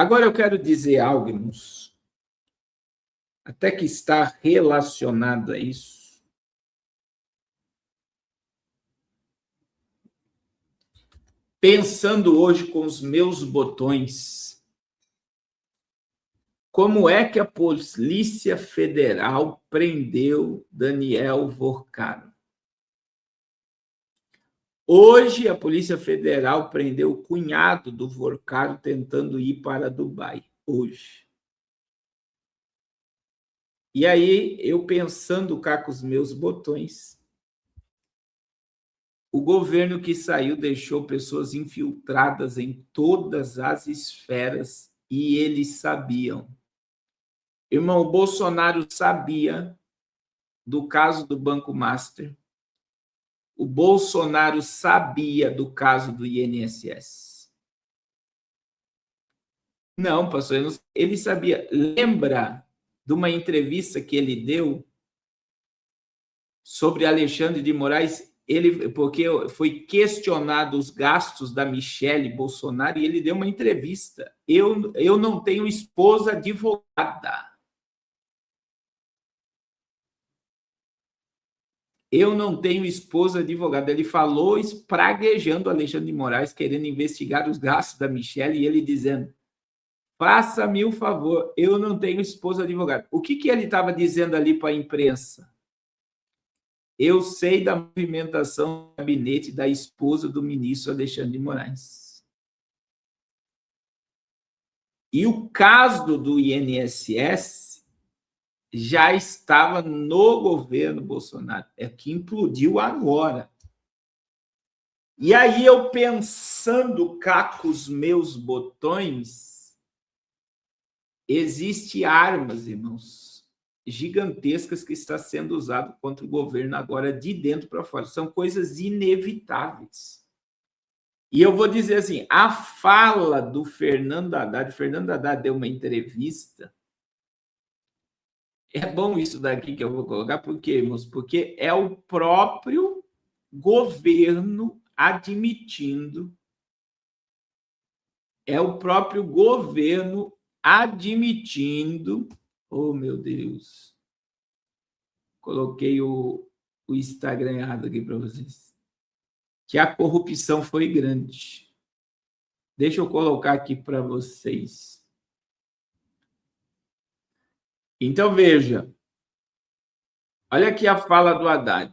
Agora eu quero dizer algo, irmãos, até que está relacionado a isso. Pensando hoje com os meus botões, como é que a Polícia Federal prendeu Daniel Vorcaro? Hoje, a Polícia Federal prendeu o cunhado do Vorcaro tentando ir para Dubai. Hoje. E aí, eu pensando cá com os meus botões, o governo que saiu deixou pessoas infiltradas em todas as esferas e eles sabiam. Irmão, o Bolsonaro sabia do caso do Banco Master. O Bolsonaro sabia do caso do INSS. Não, pastor, ele sabia. Lembra de uma entrevista que ele deu sobre Alexandre de Moraes? Porque foi questionado os gastos da Michele Bolsonaro e ele deu uma entrevista. Eu não tenho esposa advogada. Eu não tenho esposa advogada. Ele falou espraguejando Alexandre de Moraes, querendo investigar os gastos da Michele, e ele dizendo, faça-me o favor, eu não tenho esposa advogada. O que ele estava dizendo ali para a imprensa? Eu sei da movimentação do gabinete da esposa do ministro Alexandre de Moraes. E o caso do INSS já estava no governo Bolsonaro, é que implodiu agora. E aí eu pensando cá com os meus botões, existe armas, irmãos, gigantescas que está sendo usado contra o governo agora de dentro para fora. São coisas inevitáveis. E eu vou dizer assim, a fala do Fernando Haddad deu uma entrevista. É bom isso daqui que eu vou colocar, por quê, irmãos? Porque é o próprio governo admitindo, oh, meu Deus, coloquei o Instagram errado aqui para vocês, que a corrupção foi grande. Deixa eu colocar aqui para vocês. Então, veja, olha aqui a fala do Haddad.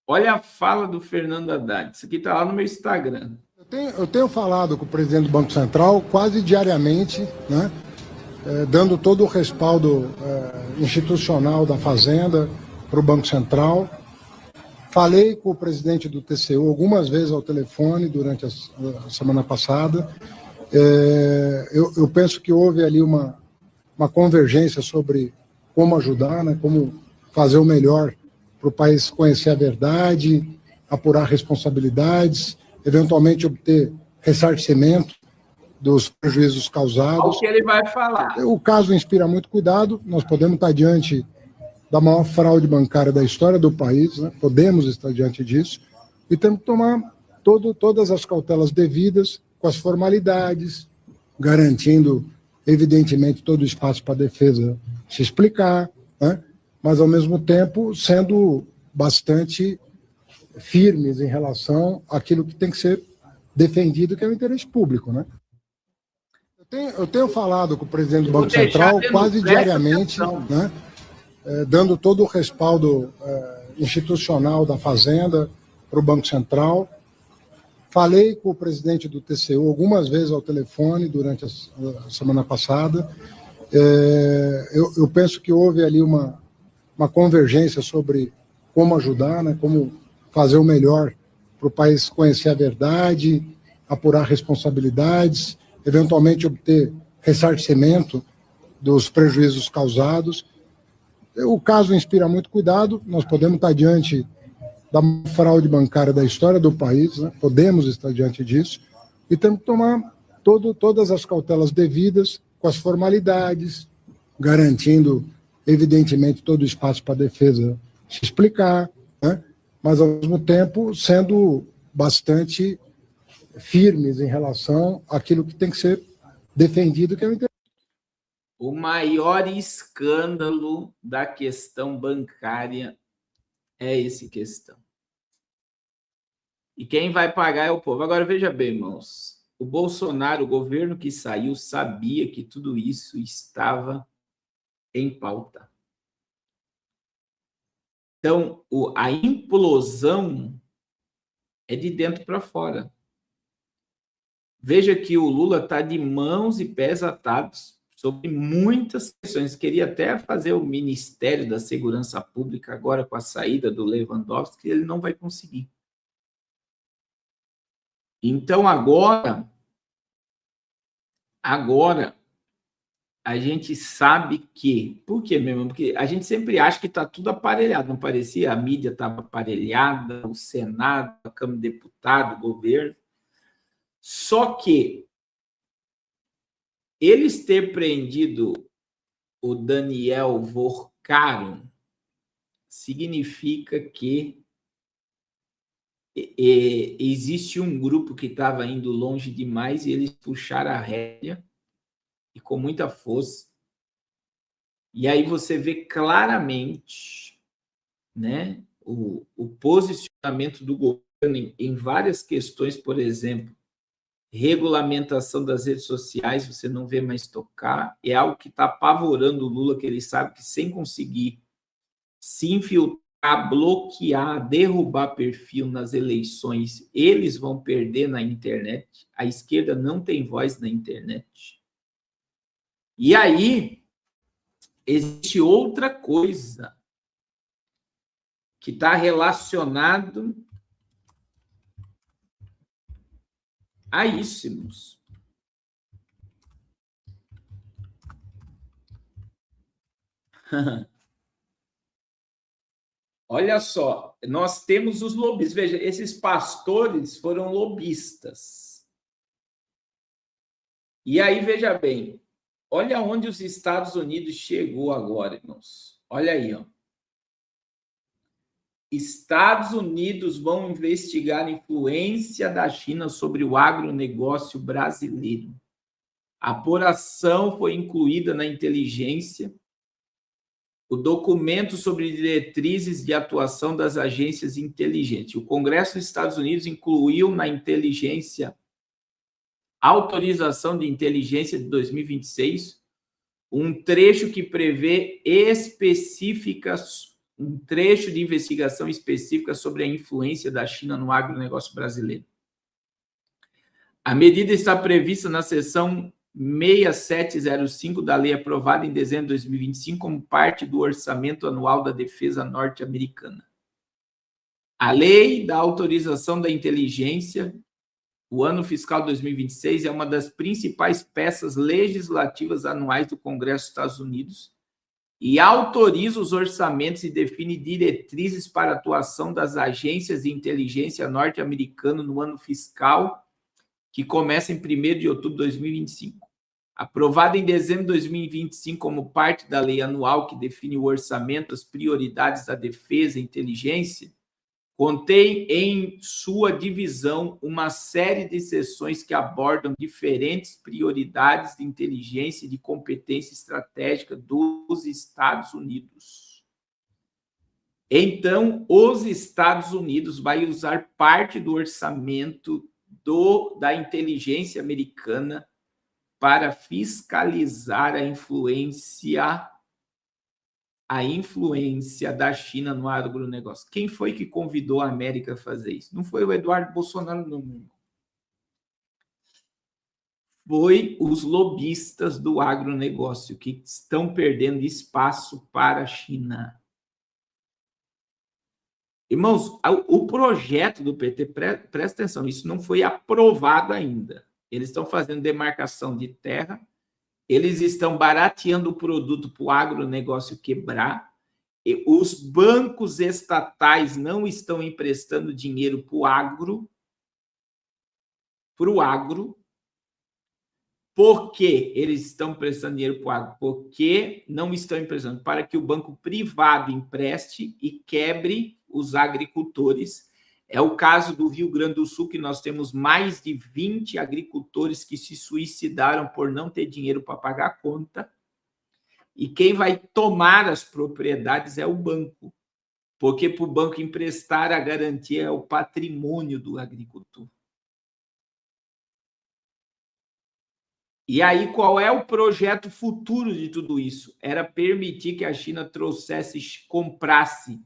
Olha a fala do Fernando Haddad. Isso aqui está lá no meu Instagram. Eu tenho falado com o presidente do Banco Central quase diariamente, né, dando todo o respaldo institucional da Fazenda para o Banco Central. Falei com o presidente do TCU algumas vezes ao telefone durante a semana passada. Eu penso que houve ali uma convergência sobre como ajudar, né, como fazer o melhor para o país conhecer a verdade, apurar responsabilidades, eventualmente obter ressarcimento dos prejuízos causados. O que ele vai falar? O caso inspira muito cuidado, nós podemos estar diante da maior fraude bancária da história do país, né? Podemos estar diante disso, e temos que tomar todas as cautelas devidas, com as formalidades, garantindo, evidentemente, todo o espaço para a defesa se explicar, né? Mas, ao mesmo tempo, sendo bastante firmes em relação àquilo que tem que ser defendido, que é o interesse público, né? Eu tenho falado com o presidente do Banco Central quase diariamente, né, dando todo o respaldo institucional da Fazenda para o Banco Central. Falei com o presidente do TCU algumas vezes ao telefone durante a semana passada. Eu penso que houve ali uma convergência sobre como ajudar, né, como fazer o melhor para o país conhecer a verdade, apurar responsabilidades, eventualmente obter ressarcimento dos prejuízos causados. O caso inspira muito cuidado, nós podemos estar diante da fraude bancária da história do país, né? Podemos estar diante disso, e temos que tomar todas as cautelas devidas, com as formalidades, garantindo, evidentemente, todo o espaço para a defesa se explicar, né? Mas, ao mesmo tempo, sendo bastante firmes em relação àquilo que tem que ser defendido, que é o interesse. O maior escândalo da questão bancária é esse questão. E quem vai pagar é o povo. Agora, veja bem, irmãos, o Bolsonaro, o governo que saiu, sabia que tudo isso estava em pauta. Então, a implosão é de dentro para fora. Veja que o Lula está de mãos e pés atados sobre muitas questões. Queria até fazer o Ministério da Segurança Pública agora com a saída do Lewandowski, ele não vai conseguir. Então, agora a gente sabe que... Por quê mesmo? Porque a gente sempre acha que está tudo aparelhado, não parecia? A mídia estava aparelhada, o Senado, a Câmara de Deputados, o governo. Só que eles ter prendido o Daniel Vorcaro significa que existe um grupo que estava indo longe demais e eles puxaram a rédea e com muita força. E aí você vê claramente, né, o posicionamento do governo em várias questões, por exemplo, regulamentação das redes sociais, você não vê mais tocar, é algo que está apavorando o Lula, que ele sabe que sem conseguir se infiltrar, bloquear, derrubar perfil nas eleições, eles vão perder na internet. A esquerda não tem voz na internet. E aí, existe outra coisa que está relacionado a isso, irmãos. Olha só, nós temos os lobistas. Veja, esses pastores foram lobistas. E aí, veja bem, olha onde os Estados Unidos chegou agora, irmãos. Olha aí, ó. Estados Unidos vão investigar a influência da China sobre o agronegócio brasileiro. A apuração foi incluída na inteligência. O documento sobre diretrizes de atuação das agências inteligentes. O Congresso dos Estados Unidos incluiu na inteligência, autorização de inteligência de 2026, um trecho que prevê um trecho de investigação específica sobre a influência da China no agronegócio brasileiro. A medida está prevista na seção 6705 da lei aprovada em dezembro de 2025 como parte do orçamento anual da defesa norte-americana. A lei da autorização da inteligência, o ano fiscal 2026, é uma das principais peças legislativas anuais do Congresso dos Estados Unidos e autoriza os orçamentos e define diretrizes para a atuação das agências de inteligência norte-americana no ano fiscal que começa em 1º de outubro de 2025. Aprovada em dezembro de 2025 como parte da lei anual que define o orçamento, as prioridades da defesa e inteligência, contém em sua divisão uma série de seções que abordam diferentes prioridades de inteligência e de competência estratégica dos Estados Unidos. Então, os Estados Unidos vai usar parte do orçamento da inteligência americana para fiscalizar a influência da China no agronegócio. Quem foi que convidou a América a fazer isso? Não foi o Eduardo Bolsonaro, não. Foi os lobistas do agronegócio que estão perdendo espaço para a China. Irmãos, o projeto do PT, presta atenção, isso não foi aprovado ainda. Eles estão fazendo demarcação de terra, eles estão barateando o produto para o agronegócio quebrar, e os bancos estatais não estão emprestando dinheiro para o agro. Por que eles estão emprestando dinheiro para o agro? Porque não estão emprestando para que o banco privado empreste e quebre os agricultores. É o caso do Rio Grande do Sul, que nós temos mais de 20 agricultores que se suicidaram por não ter dinheiro para pagar a conta. E quem vai tomar as propriedades é o banco, porque para o banco emprestar, a garantia é o patrimônio do agricultor. E aí, qual é o projeto futuro de tudo isso? Era permitir que a China comprasse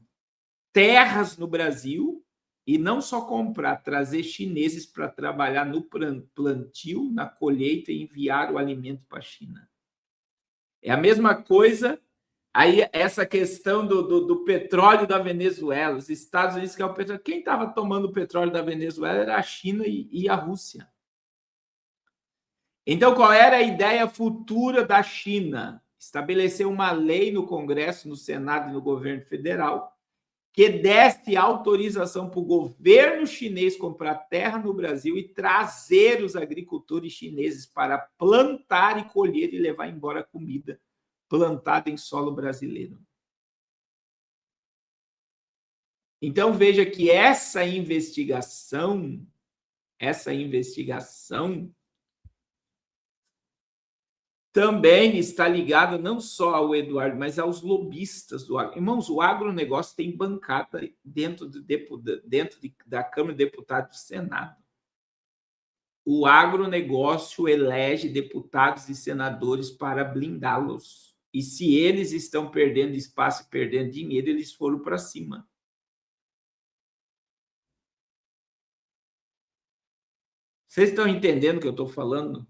terras no Brasil, e não só comprar, trazer chineses para trabalhar no plantio, na colheita e enviar o alimento para a China. É a mesma coisa, aí essa questão do petróleo da Venezuela, os Estados Unidos que é o petróleo. Quem estava tomando o petróleo da Venezuela era a China e a Rússia. Então, qual era a ideia futura da China? Estabelecer uma lei no Congresso, no Senado e no governo federal que desse autorização para o governo chinês comprar terra no Brasil e trazer os agricultores chineses para plantar e colher e levar embora comida plantada em solo brasileiro. Então, veja que essa investigação também está ligada não só ao Eduardo, mas aos lobistas do agro. Irmãos, o agronegócio tem bancada dentro da Câmara de Deputados do Senado. O agronegócio elege deputados e senadores para blindá-los. E se eles estão perdendo espaço e perdendo dinheiro, eles foram para cima. Vocês estão entendendo o que eu estou falando?